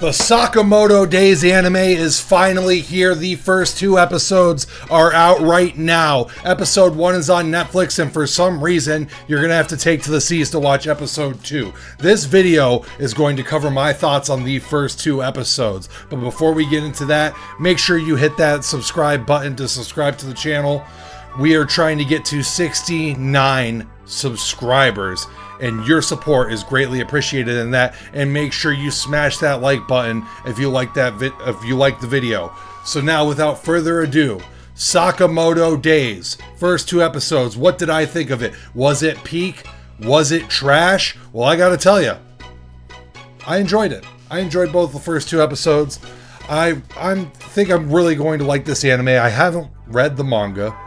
The Sakamoto Days anime is finally here. The first 2 episodes are out right now. Episode 1 is on Netflix, and for some reason, you're going to have to take to the seas to watch episode 2. This video is going to cover my thoughts on the first 2 episodes. But before we get into that, make sure you hit that subscribe button to subscribe to the channel. We are trying to get to 69 subscribers, and your support is greatly appreciated in that. And make sure you smash that like button if you like the video. So now, without further ado, Sakamoto Days, first 2 episodes. What did I think of it? Was it peak? Was it trash? Well, I gotta tell you, I enjoyed it. I enjoyed both the first 2 episodes. I think I'm really going to like this anime. I haven't read the manga,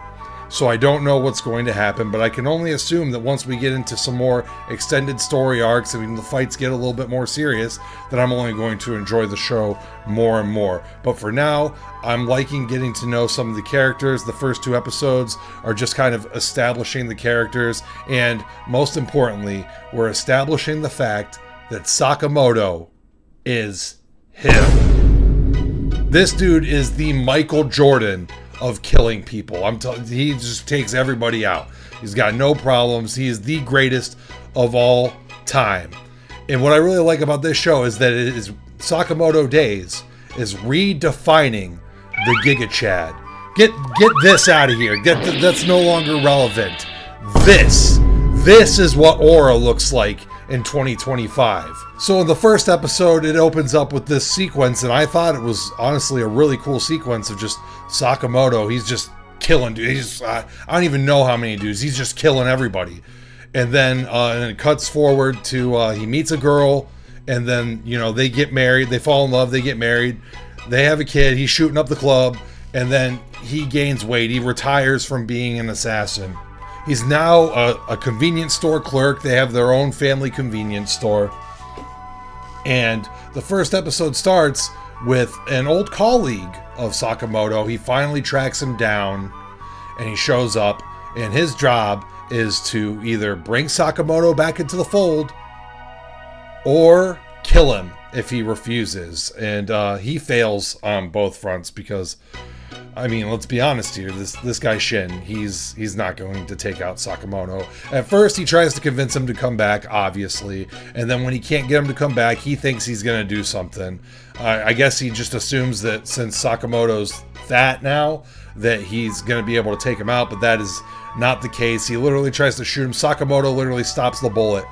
so I don't know what's going to happen, but I can only assume that once we get into some more extended story arcs and the fights get a little bit more serious, that I'm only going to enjoy the show more and more. But for now, I'm liking getting to know some of the characters. The first 2 episodes are just kind of establishing the characters, and most importantly, we're establishing the fact that Sakamoto is him. This dude is the Michael Jordan of killing people. He just takes everybody out. He's got no problems. He is the greatest of all time. And what I really like about this show is that it is Sakamoto Days is redefining the Giga Chad. Get this out of here. That's no longer relevant. This is what Aura looks like in 2025. So in the first episode, it opens up with this sequence, and I thought it was honestly a really cool sequence of just Sakamoto. He's just killing dudes. I don't even know how many dudes. He's just killing everybody. And then it cuts forward to he meets a girl, and then they get married. They fall in love. They get married. They have a kid. He's shooting up the club, and then he gains weight. He retires from being an assassin. He's now a convenience store clerk. They have their own family convenience store. And the first episode starts with an old colleague of Sakamoto. He finally tracks him down, and he shows up, and his job is to either bring Sakamoto back into the fold or kill him if he refuses. And he fails on both fronts because, I mean, let's be honest here. This guy Shin, he's not going to take out Sakamoto. At first, he tries to convince him to come back, obviously, and then when he can't get him to come back, he thinks he's going to do something. I guess he just assumes that since Sakamoto's fat now, that he's going to be able to take him out, but that is not the case. He literally tries to shoot him. Sakamoto literally stops the bullet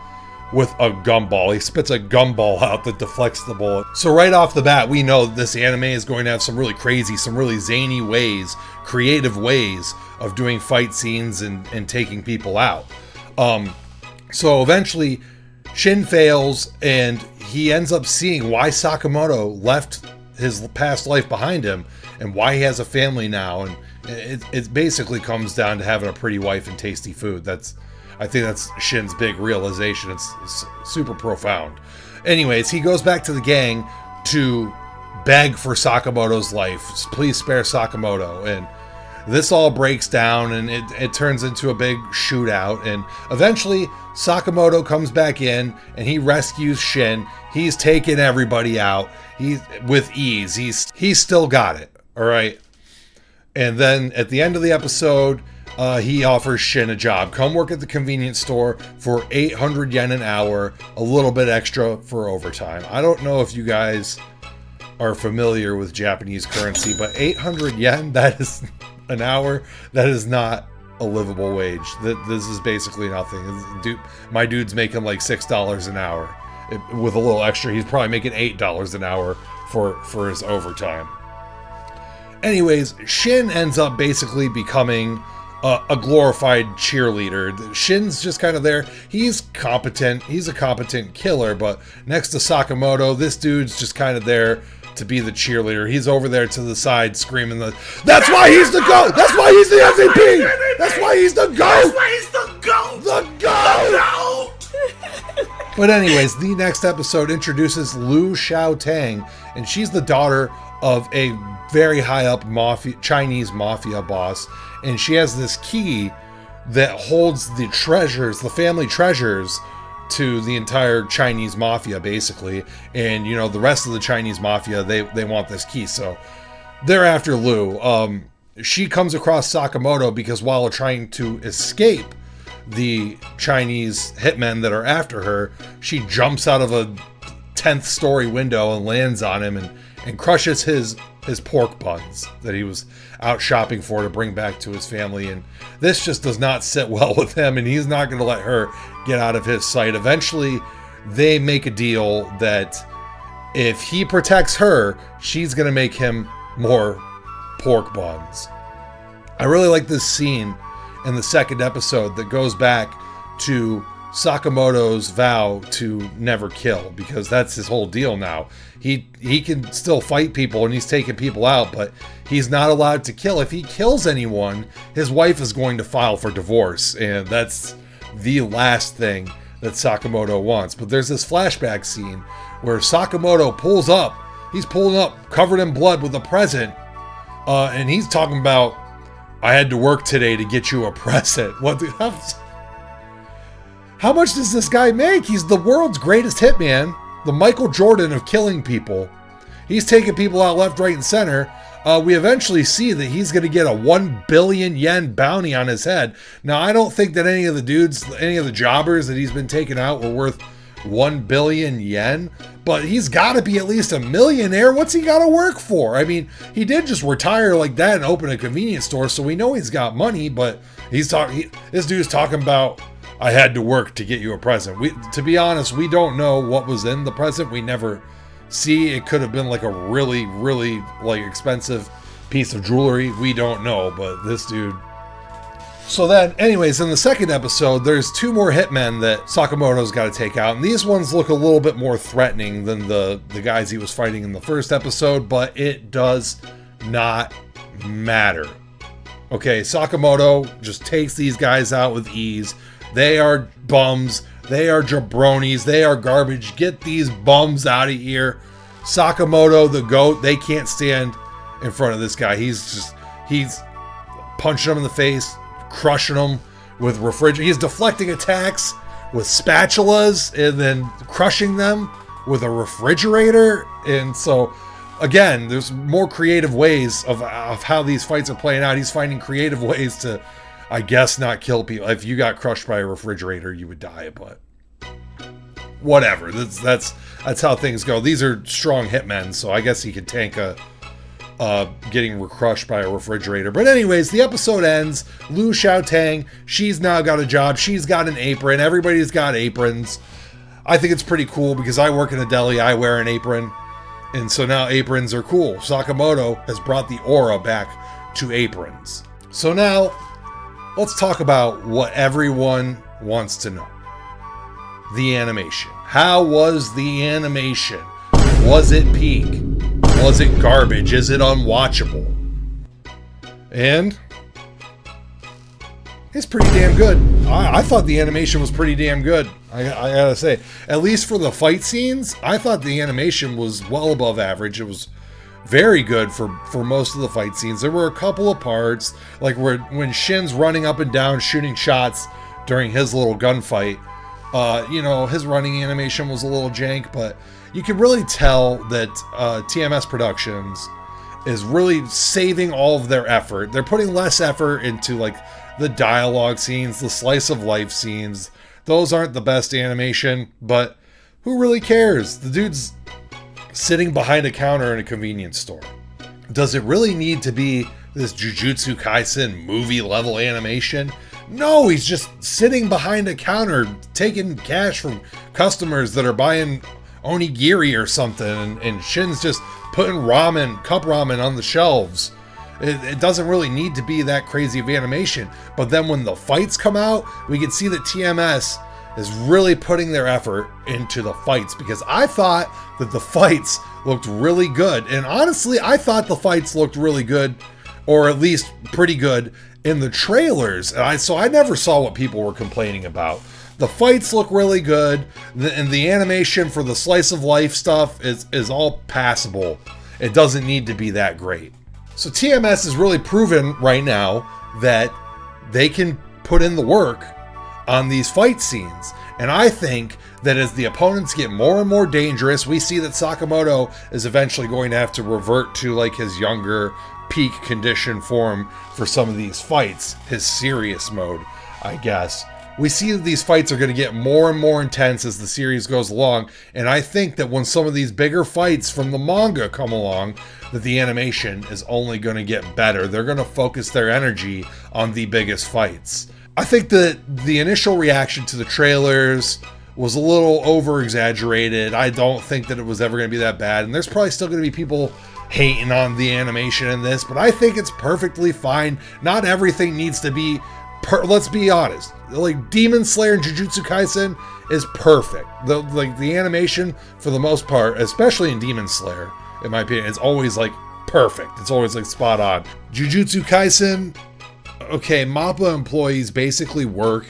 with a gumball. He spits a gumball out that deflects the bullet. So right off the bat, we know this anime is going to have some really crazy, some really zany ways, creative ways of doing fight scenes and taking people out. So eventually, Shin fails, and he ends up seeing why Sakamoto left his past life behind him and why he has a family now. And it basically comes down to having a pretty wife and tasty food. I think that's Shin's big realization. It's super profound. Anyways, he goes back to the gang to beg for Sakamoto's life. Please spare Sakamoto. And this all breaks down, and it turns into a big shootout. And eventually, Sakamoto comes back in, and he rescues Shin. He's taken everybody out. With ease. He's still got it. All right. And then at the end of the episode, he offers Shin a job. Come work at the convenience store for 800 yen an hour, a little bit extra for overtime. I don't know if you guys are familiar with Japanese currency, but 800 yen, that is an hour. That is not a livable wage. This is basically nothing. My dude's making like $6 an hour. With a little extra, he's probably making $8 an hour for his overtime. Anyways, Shin ends up basically becoming a glorified cheerleader. Shin's just kind of there. He's competent. He's a competent killer, but next to Sakamoto, this dude's just kind of there to be the cheerleader. He's over there to the side screaming, "That's why he's the GOAT! That's why he's the MVP! That's why he's the GOAT! That's why he's the GOAT! The GOAT!" But anyways, the next episode introduces Lu Xiaotang, and she's the daughter of a very high up Chinese mafia boss, and she has this key that holds the treasures, the family treasures, to the entire Chinese mafia, basically. And, you know, the rest of the Chinese mafia, they want this key. So they're after Lou. She comes across Sakamoto because while trying to escape the Chinese hitmen that are after her, she jumps out of a 10th story window and lands on him and crushes his pork buns that he was out shopping for to bring back to his family. And this just does not sit well with him, and he's not going to let her get out of his sight. Eventually, they make a deal that if he protects her, she's going to make him more pork buns. I really like this scene in the second episode that goes back to Sakamoto's vow to never kill, because that's his whole deal now. He can still fight people and he's taking people out, but he's not allowed to kill. If he kills anyone, his wife is going to file for divorce, and that's the last thing that Sakamoto wants. But there's this flashback scene where Sakamoto pulls up. He's pulling up covered in blood with a present, and he's talking about, I had to work today to get you a present. What the hell? How much does this guy make? He's the world's greatest hitman, the Michael Jordan of killing people. He's taking people out left, right, and center. We eventually see that he's going to get a 1 billion yen bounty on his head. Now, I don't think that any of the jobbers that he's been taking out were worth 1 billion yen, but he's got to be at least a millionaire. What's he got to work for? I mean, he did just retire like that and open a convenience store, so we know he's got money, but this dude's talking about, I had to work to get you a present. To be honest, we don't know what was in the present. We never see. It could have been like a really, really like expensive piece of jewelry. We don't know, but this dude. So then, anyways, in the second episode, there's 2 more hitmen that Sakamoto's got to take out. And these ones look a little bit more threatening than the guys he was fighting in the first episode, but it does not matter. Okay, Sakamoto just takes these guys out with ease. They are bums. They are jabronis. They are garbage. Get these bums out of here. Sakamoto, the GOAT, they can't stand in front of this guy. He's punching them in the face, crushing them with refrigerator. He's deflecting attacks with spatulas and then crushing them with a refrigerator. And so, again, there's more creative ways of how these fights are playing out. He's finding creative ways to, I guess, not kill people. If you got crushed by a refrigerator, you would die, but whatever. That's how things go. These are strong hitmen, so I guess he could tank getting crushed by a refrigerator. But anyways, the episode ends. Lu Xiaotang, she's now got a job. She's got an apron. Everybody's got aprons. I think it's pretty cool because I work in a deli. I wear an apron. And so now aprons are cool. Sakamoto has brought the aura back to aprons. So now, let's talk about what everyone wants to know. The animation. How was the animation? Was it peak? Was it garbage? Is it unwatchable? And it's pretty damn good. I thought the animation was pretty damn good. I gotta say, at least for the fight scenes, I thought the animation was well above average. It was very good for most of the fight scenes. There were a couple of parts, like when Shin's running up and down shooting shots during his little gunfight. His running animation was a little jank, but you can really tell that TMS Productions is really saving all of their effort. They're putting less effort into like the dialogue scenes, the slice of life scenes. Those aren't the best animation, but who really cares? The dude's sitting behind a counter in a convenience store. Does it really need to be this Jujutsu Kaisen movie level animation? No, he's just sitting behind a counter taking cash from customers that are buying onigiri or something, and Shin's just putting cup ramen on the shelves. It doesn't really need to be that crazy of animation. But then when the fights come out, we can see that TMS is really putting their effort into the fights, because I thought that the fights looked really good. And honestly, I thought the fights looked really good, or at least pretty good, in the trailers. So I never saw what people were complaining about. The fights look really good, and the animation for the slice of life stuff is all passable. It doesn't need to be that great. So TMS is really proven right now that they can put in the work on these fight scenes. And I think that as the opponents get more and more dangerous, we see that Sakamoto is eventually going to have to revert to like his younger peak condition form for some of these fights, his serious mode, I guess. We see that these fights are going to get more and more intense as the series goes along, and I think that when some of these bigger fights from the manga come along, that the animation is only going to get better. They're going to focus their energy on the biggest fights. I think that the initial reaction to the trailers was a little over-exaggerated. I don't think that it was ever going to be that bad, and there's probably still going to be people hating on the animation in this, but I think it's perfectly fine. Not everything needs to be let's be honest. Like Demon Slayer and Jujutsu Kaisen is perfect. The animation for the most part, especially in Demon Slayer, in my opinion, is always like perfect. It's always like spot on. Jujutsu Kaisen, okay, MAPPA employees basically work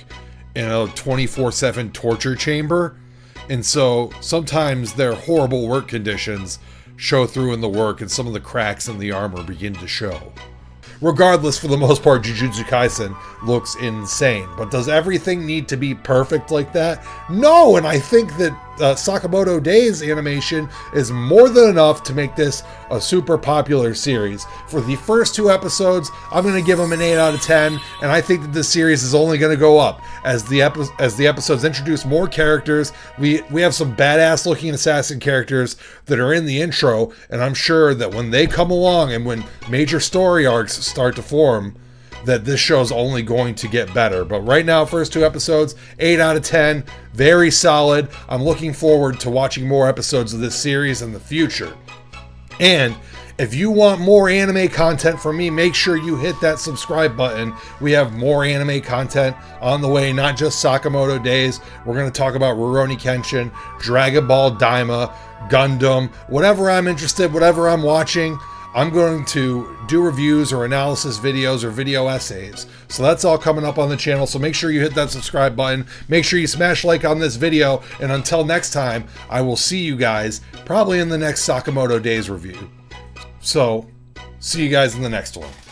in a 24/7 torture chamber, and so sometimes their horrible work conditions show through in the work, and some of the cracks in the armor begin to show. Regardless, for the most part, Jujutsu Kaisen looks insane. But does everything need to be perfect like that? No, and I think that Sakamoto Days animation is more than enough to make this a super popular series. For the first 2 episodes, I'm going to give them an 8 out of 10, and I think that this series is only going to go up as the episodes introduce more characters. We have some badass looking assassin characters that are in the intro, and I'm sure that when they come along and when major story arcs start to form, that this show's only going to get better. But right now, first 2 episodes, 8 out of 10, very solid. I'm looking forward to watching more episodes of this series in the future. And if you want more anime content from me, make sure you hit that subscribe button. We have more anime content on the way, not just Sakamoto Days. We're going to talk about Rurouni Kenshin, Dragon Ball Daima, Gundam, whatever I'm interested, whatever I'm watching. I'm going to do reviews or analysis videos or video essays. So that's all coming up on the channel. So make sure you hit that subscribe button. Make sure you smash like on this video. And until next time, I will see you guys probably in the next Sakamoto Days review. So see you guys in the next one.